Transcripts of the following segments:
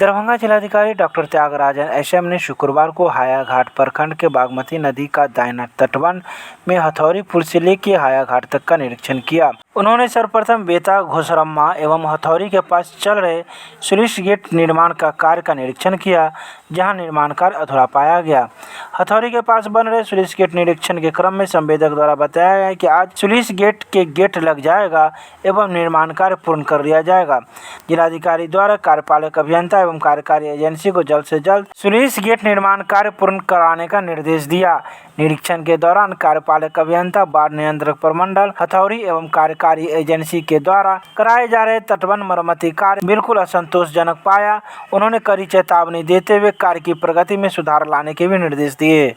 दरभंगा जिलाधिकारी doctor Tyagarajan SM ने शुक्रवार को हायाघाट प्रखंड के बागमती नदी का दाहिना तटबंध में हथौड़ी पुल से लेकर हायाघाट तक का निरीक्षण किया। उन्होंने सर्वप्रथम बेता घोसरम्मा एवं हथौड़ी के पास चल रहे स्लूइस गेट निर्माण का कार्य का निरीक्षण किया, जहां निर्माण कार्य अधूरा पाया गया। हथौड़ी के पास बन रहे स्लूइस गेट निरीक्षण के क्रम में संवेदक द्वारा बताया गया कि आज स्लूइस गेट के गेट लग जाएगा एवं निर्माण कार्य पूर्ण कर दिया जाएगा। जिलाधिकारी द्वारा कार्यपालक अभियंता एवं कार्यकारी एजेंसी को जल्द से जल्द स्लूइस गेट निर्माण कार्य पूर्ण कराने का निर्देश दिया। निरीक्षण के दौरान कार्यपालक अभियंता, बाढ़ नियंत्रक प्रमंडल हथौड़ी एवं कार्यकारी एजेंसी के द्वारा कराए जा रहे तटबंध मरम्मती कार्य बिल्कुल असंतोषजनक पाया। उन्होंने कड़ी चेतावनी देते हुए कार्य की प्रगति में सुधार लाने के भी निर्देश दिए।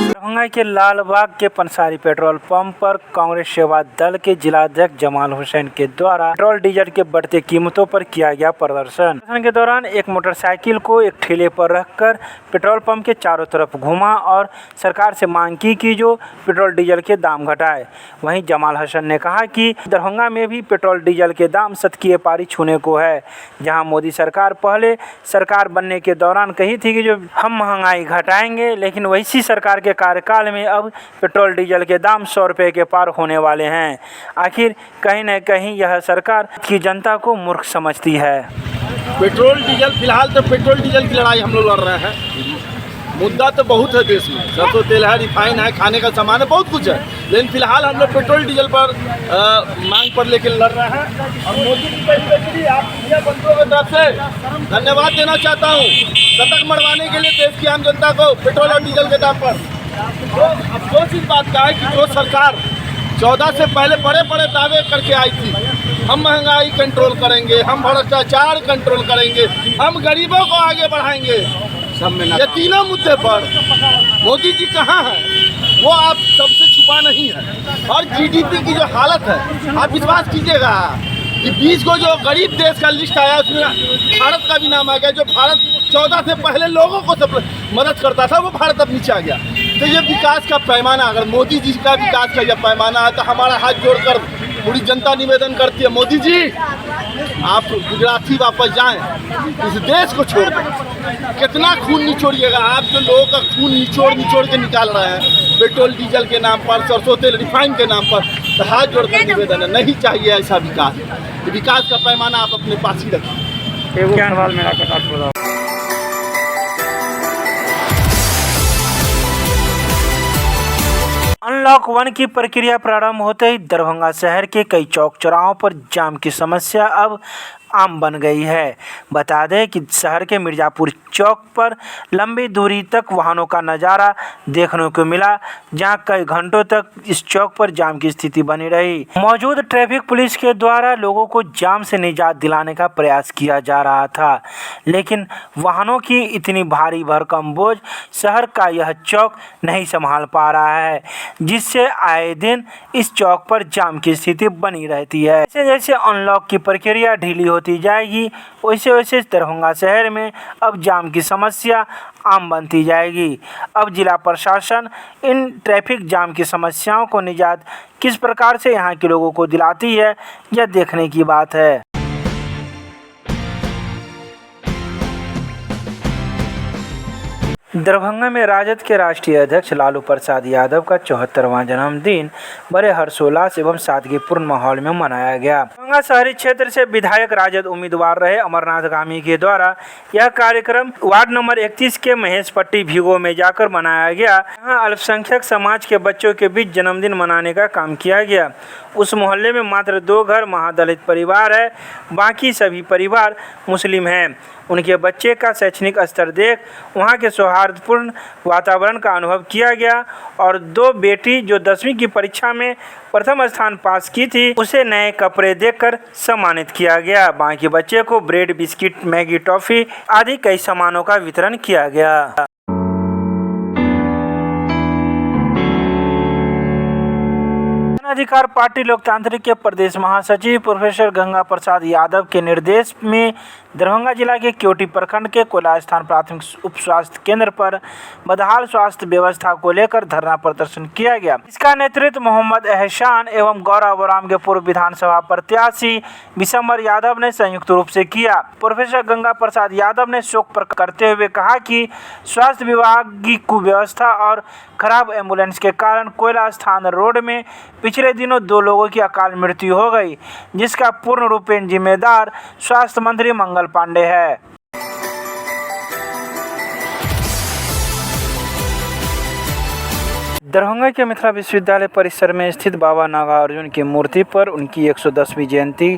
दरभंगा के लालबाग के पंसारी पेट्रोल पंप पर कांग्रेस सेवा दल के जिलाध्यक्ष जमाल हुसैन के द्वारा पेट्रोल डीजल के बढ़ते कीमतों पर किया गया प्रदर्शन के दौरान एक मोटरसाइकिल को एक ठेले पर रखकर पेट्रोल पंप के चारों तरफ घुमा और सरकार से मांग की कि जो पेट्रोल डीजल के दाम घटाए। वहीं जमाल हुसैन ने कहा कि दरभंगा में भी पेट्रोल डीजल के दाम शतकीय पारी छूने को है, जहां मोदी सरकार पहले सरकार बनने के दौरान कही थी कि जो हम महंगाई घटाएंगे, लेकिन वैसी सरकार के कार्यकाल में अब पेट्रोल डीजल के दाम 100 रुपये के पार होने वाले हैं। आखिर कहीं न कहीं यह सरकार की जनता को मूर्ख समझती है। पेट्रोल डीजल, फिलहाल तो पेट्रोल डीजल की लड़ाई हम लोग लड़ रहे हैं। मुद्दा तो बहुत है देश में, सरसों तेल है, रिफाइन है, खाने का सामान है, बहुत कुछ है, लेकिन फिलहाल हम लोग पेट्रोल डीजल पर मांग पर लेकर लड़ रहे हैं। और मोदी जी का आप मीडिया बंधुओं की तरफ से धन्यवाद देना चाहता हूँ, सतर्क मरवाने के लिए देश की आम जनता को पेट्रोल और डीजल के दाम पर। तो अफसोस इस बात का है कि जो सरकार 14 से पहले बड़े बड़े दावे करके आई थी, हम महंगाई कंट्रोल करेंगे, हम भ्रष्टाचार कंट्रोल करेंगे, हम गरीबों को आगे बढ़ाएंगे, ये तीनों मुद्दे पर मोदी जी कहाँ हैं, वो आप सबसे छुपा नहीं है। और जीडीपी की जो हालत है, आप विश्वास कीजिएगा कि 20 को जो गरीब देश का लिस्ट आया उसमें भारत का भी नाम आ गया। जो भारत 14 से पहले लोगों को सब मदद करता था, वो भारत अब नीचे आ गया। तो ये विकास का पैमाना, अगर मोदी जी का विकास का जब पैमाना है तो हमारा हाथ जोड़कर पूरी जनता निवेदन करती है, मोदी जी आप गुजराती वापस जाएं, इस देश को छोड़ दें। कितना खून निचोड़िएगा आप, जो लोगों का खून निचोड़ के निकाल रहे हैं पेट्रोल डीजल के नाम पर, सरसों तेल रिफाइन के नाम पर। तो हाथ जोड़कर निवेदन है, नहीं चाहिए ऐसा विकास। विकास का पैमाना आप अपने पास ही रखिए। क्या सवाल मेरा कटा अनलॉक 1 की प्रक्रिया प्रारंभ होते ही दरभंगा शहर के कई चौक चौराहों पर जाम की समस्या अब आम बन गई है। बता दें कि शहर के मिर्जापुर चौक पर लंबी दूरी तक वाहनों का नज़ारा देखने को मिला, जहां कई घंटों तक इस चौक पर जाम की स्थिति बनी रही। मौजूद ट्रैफिक पुलिस के द्वारा लोगों को जाम से निजात दिलाने का प्रयास किया जा रहा था, लेकिन वाहनों की इतनी भारी भरकम बोझ शहर का यह चौक नहीं संभाल पा रहा है, जिससे आए दिन इस चौक पर जाम की स्थिति बनी रहती है। जैसे जैसे अनलॉक की प्रक्रिया ढीली होती जाएगी, वैसे वैसे दरभंगा शहर में अब जाम की समस्या आम बनती जाएगी। अब जिला प्रशासन इन ट्रैफिक जाम की समस्याओं को निजात किस प्रकार से यहाँ के लोगों को दिलाती है, यह देखने की बात है। दरभंगा में राजद के राष्ट्रीय अध्यक्ष लालू प्रसाद यादव का 74वां जन्मदिन बड़े हर्षोल्लास एवं सादगीपूर्ण माहौल में मनाया गया। दरभंगा शहरी क्षेत्र से विधायक राजद उम्मीदवार रहे अमरनाथ गामी के द्वारा यह कार्यक्रम वार्ड नंबर 31 के महेशपट्टी भिगो में जाकर मनाया गया। यहाँ अल्पसंख्यक समाज के बच्चों के बीच जन्मदिन मनाने का काम किया गया। उस मोहल्ले में मात्र 2 घर महादलित परिवार है, बाकी सभी परिवार मुस्लिम हैं। उनके बच्चे का शैक्षणिक स्तर देख वहां के सौहार्दपूर्ण वातावरण का अनुभव किया गया और 2 बेटी जो 10वीं की परीक्षा में प्रथम स्थान पास की थी, उसे नए कपड़े देकर सम्मानित किया गया। बाकी बच्चे को ब्रेड, बिस्किट, मैगी, टॉफी आदि कई सामानों का वितरण किया गया। अधिकार पार्टी लोकतांत्रिक के प्रदेश महासचिव प्रोफेसर गंगा प्रसाद यादव के निर्देश में दरभंगा जिला के केवटी प्रखंड के कोयला स्थान प्राथमिक उप स्वास्थ्य केंद्र पर बदहाल स्वास्थ्य व्यवस्था को लेकर धरना प्रदर्शन किया गया। इसका नेतृत्व मोहम्मद एहसान एवं गौराबोराम के पूर्व विधानसभा प्रत्याशी विशंबर यादव ने संयुक्त रूप से किया। प्रोफेसर गंगा प्रसाद यादव ने शोक प्रकट करते हुए कहा कि स्वास्थ्य विभाग की कुव्यवस्था और खराब एम्बुलेंस के कारण कोयला स्थान रोड में पिछले दिनों 2 लोगों की अकाल मृत्यु हो गई, जिसका पूर्ण रूपेण जिम्मेदार स्वास्थ्य मंत्री मंगल पांडे है। दरभंगा के मिथिला विश्वविद्यालय परिसर में स्थित बाबा नागार्जुन की मूर्ति पर उनकी 110वीं जयंती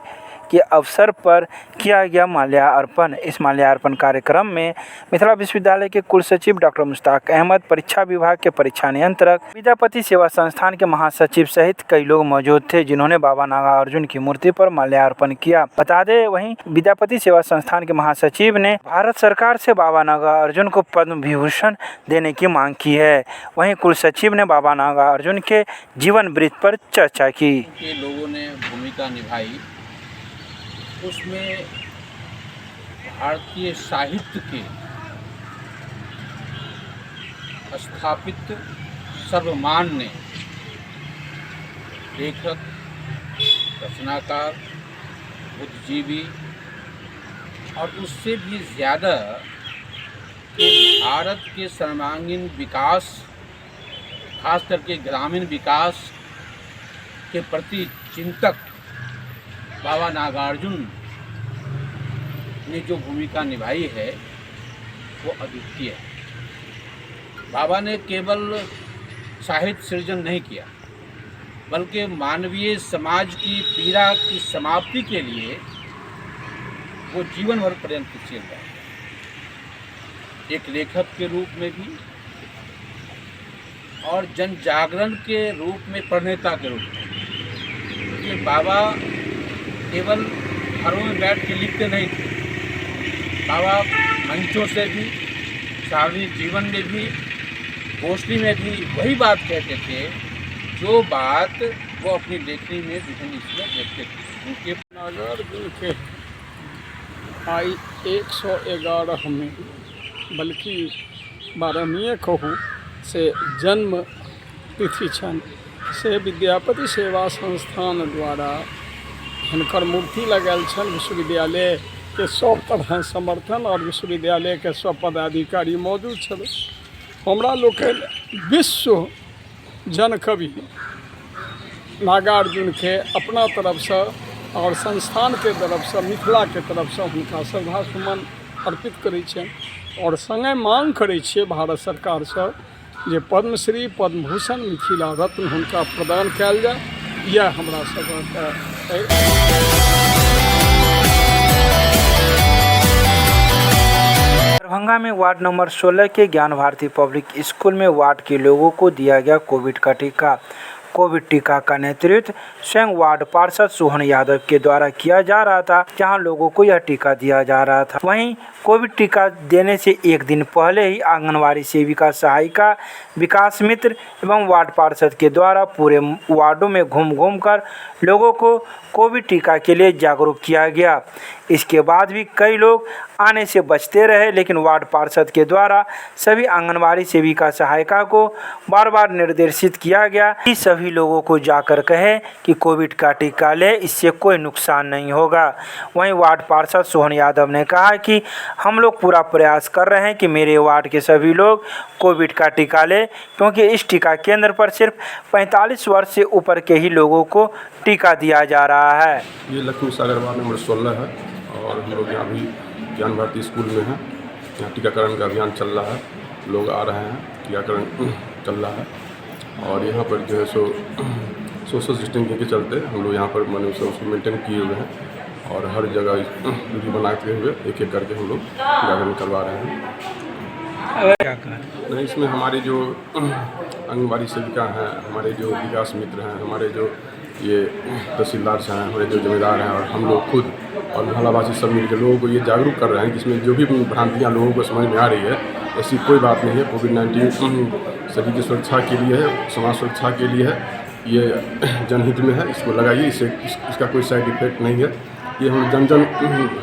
के अवसर पर किया गया माल्यार्पण। इस माल्यार्पण कार्यक्रम में मिथिला विश्वविद्यालय के कुलसचिव डॉक्टर मुश्ताक अहमद, परीक्षा विभाग के परीक्षा नियंत्रक, विद्यापति सेवा संस्थान के महासचिव सहित कई लोग मौजूद थे, जिन्होंने बाबा नागार्जुन की मूर्ति पर माल्यार्पण किया। बता दें, वहीं विद्यापति सेवा संस्थान के महासचिव ने भारत सरकार से बाबा नागार्जुन को पद्म विभूषण देने की मांग की है। वहीं कुलसचिव ने बाबा नागार्जुन के जीवन वृत्त पर चर्चा की। लोगों ने भूमिका निभाई, उसमें भारतीय साहित्य के स्थापित सर्वमान्य लेखक, रचनाकार, बुद्धिजीवी और उससे भी ज़्यादा कि भारत के सर्वांगीण विकास, खास करके ग्रामीण विकास के प्रति चिंतक बाबा नागार्जुन ने जो भूमिका निभाई है वो अद्वितीय है। बाबा ने केवल साहित्य सृजन नहीं किया, बल्कि मानवीय समाज की पीड़ा की समाप्ति के लिए वो जीवन भर प्रयत्नशील रहे, एक लेखक के रूप में भी और जन जागरण के रूप में, प्रणेता के रूप में। क्योंकि बाबा केवल घरों में बैठ के लिखते नहीं थे, बाबा मंचों से भी, सार्वजनिक जीवन में भी, गोष्ठी में भी वही बात कहते थे जो बात वो अपनी लेखनी में विभिन्न इसमें देखते थे। उनके नागार्जुन के आई 111 में, बल्कि 12वीं कहूँ से जन्म तिथि छन से विद्यापति सेवा संस्थान द्वारा हिनकर मूर्ति लगायल छन। विश्वविद्यालय के सब तरह समर्थन और विश्वविद्यालय के सब पदाधिकारी मौजूद छल। हमरा लोग विश्व जन कवि नागार्जुन के अपना तरफ से और संस्थान के तरफ से, मिथिला के तरफ से हुनका श्रद्धा सुमन अर्पित करै छै और संगे मांग करै छियै भारत सरकार से जे पद्मश्री, पद्मभूषण, मिथिला रत्न हुनका प्रदान कयल जाय। यह हमरा सबके दरभंगा में वार्ड नंबर 16 के ज्ञान भारती पब्लिक स्कूल में वार्ड के लोगों को दिया गया कोविड का टीका। कोविड टीका का नेतृत्व स्वयं वार्ड पार्षद सोहन यादव के द्वारा किया जा रहा था, जहां लोगों को यह टीका दिया जा रहा था। वहीं कोविड टीका देने से एक दिन पहले ही आंगनवाड़ी सेविका, सहायिका, विकास मित्र एवं वार्ड पार्षद के द्वारा पूरे वार्डों में घूम कर लोगों को कोविड टीका के लिए जागरूक किया गया। इसके बाद भी कई लोग आने से बचते रहे, लेकिन वार्ड पार्षद के द्वारा सभी आंगनवाड़ी सेविका, सहायिका को बार बार निर्देशित किया गया कि सभी लोगों को जाकर कहे कि कोविड का टीका ले, इससे कोई नुकसान नहीं होगा। वहीं वार्ड पार्षद सोहन यादव ने कहा कि हम लोग पूरा प्रयास कर रहे हैं कि मेरे वार्ड के सभी लोग कोविड का टीका लें, क्योंकि इस टीका केंद्र पर सिर्फ 45 वर्ष से ऊपर के ही लोगों को टीका दिया जा रहा है। ये लक्ष्मी सागर वार्ड नंबर 16 है और हम लोग यहाँ भी ज्ञान भारती स्कूल में हैं। यहाँ टीकाकरण का अभियान चल रहा है, लोग आ रहे हैं, टीकाकरण चल रहा है और यहाँ पर जो है सोशल डिस्टेंसिंग के चलते हम लोग यहाँ पर मनुष्य उसको मेंटेन किए हुए हैं और हर जगह दूरी बनाते हुए एक एक करके हम लोग टीकाकरण करवा रहे हैं। नहीं, इसमें हमारे जो आंगनबाड़ी सेविका हैं, हमारे जो विकास मित्र हैं, हमारे जो ये तहसीलदार हैं, हमारे जो जिम्मेदार हैं और हम लोग खुद और मोहल्लावासी सब मिलकर लोगों को ये जागरूक कर रहे हैं कि इसमें जो भी भ्रांतियाँ लोगों को समझ में आ रही है, ऐसी कोई बात नहीं है। कोविड-19 सभी की सुरक्षा के लिए है, समाज सुरक्षा के लिए है ये जनहित में है, इसको लगाइए, इसका कोई साइड इफेक्ट नहीं है। ये हम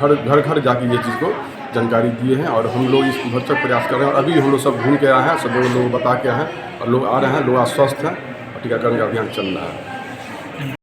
हर घर जाके ये चीज़ को जानकारी दिए हैं और हम लोग इस भरसक प्रयास कर रहे हैं। और अभी हम लोग सब घूम के आए हैं, सब लोग बता के आए हैं और लोग आ रहे हैं, लोग आश्वस्त हैं और टीकाकरण का अभियान चल रहा है।